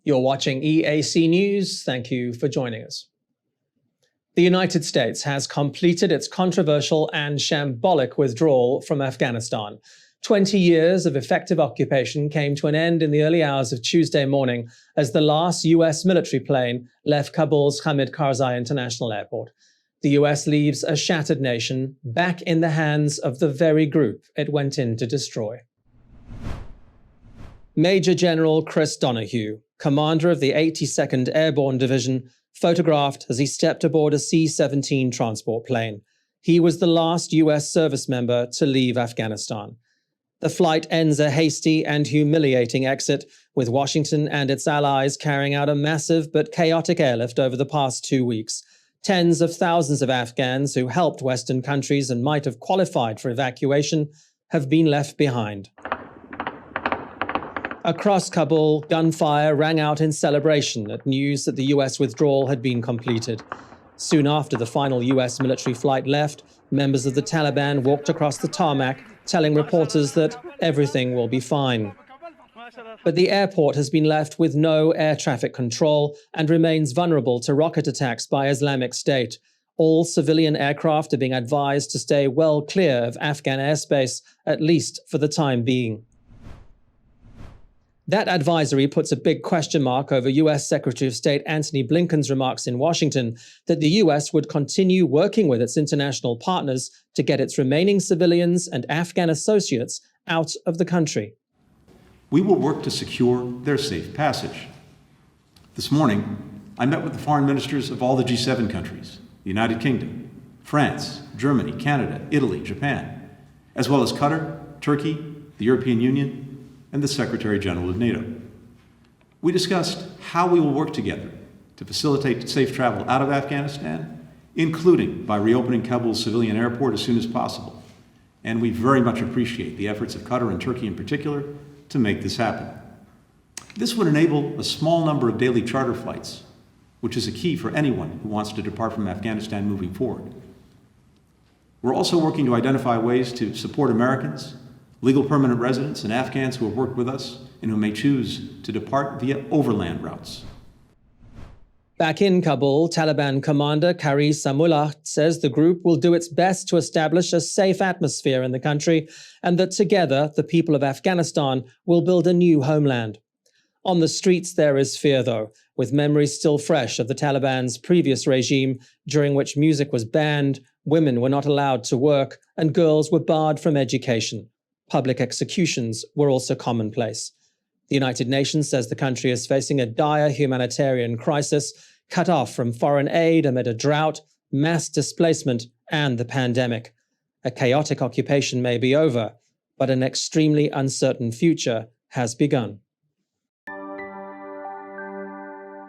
You're watching EAC News. Thank you for joining us. The United States has completed its controversial and shambolic withdrawal from Afghanistan. 20 years of effective occupation came to an end in the early hours of Tuesday morning as the last U.S. military plane left Kabul's Hamid Karzai International Airport. The U.S. leaves a shattered nation back in the hands of the very group it went in to destroy. Major General Chris Donahue, commander of the 82nd Airborne Division, photographed as he stepped aboard a C-17 transport plane. He was the last U.S. service member to leave Afghanistan. The flight ends a hasty and humiliating exit, with Washington and its allies carrying out a massive but chaotic airlift over the past 2 weeks. Tens of thousands of Afghans who helped Western countries and might have qualified for evacuation have been left behind. Across Kabul, gunfire rang out in celebration at news that the U.S. withdrawal had been completed. Soon after the final U.S. military flight left, members of the Taliban walked across the tarmac, telling reporters that everything will be fine. But the airport has been left with no air traffic control and remains vulnerable to rocket attacks by Islamic State. All civilian aircraft are being advised to stay well clear of Afghan airspace, at least for the time being. That advisory puts a big question mark over U.S. Secretary of State Antony Blinken's remarks in Washington that the U.S. would continue working with its international partners to get its remaining civilians and Afghan associates out of the country. We will work to secure their safe passage. This morning, I met with the foreign ministers of all the G7 countries, the United Kingdom, France, Germany, Canada, Italy, Japan, as well as Qatar, Turkey, the European Union, and the Secretary General of NATO. We discussed how we will work together to facilitate safe travel out of Afghanistan, including by reopening Kabul's civilian airport as soon as possible. And we very much appreciate the efforts of Qatar and Turkey in particular to make this happen. This would enable a small number of daily charter flights, which is a key for anyone who wants to depart from Afghanistan moving forward. We're also working to identify ways to support Americans, legal permanent residents, and Afghans who have worked with us and who may choose to depart via overland routes. Back in Kabul, Taliban commander Karzai Samullah says the group will do its best to establish a safe atmosphere in the country and that together the people of Afghanistan will build a new homeland. On the streets there is fear though, with memories still fresh of the Taliban's previous regime during which music was banned, women were not allowed to work, and girls were barred from education. Public executions were also commonplace. The United Nations says the country is facing a dire humanitarian crisis, cut off from foreign aid amid a drought, mass displacement, and the pandemic. A chaotic occupation may be over, but an extremely uncertain future has begun.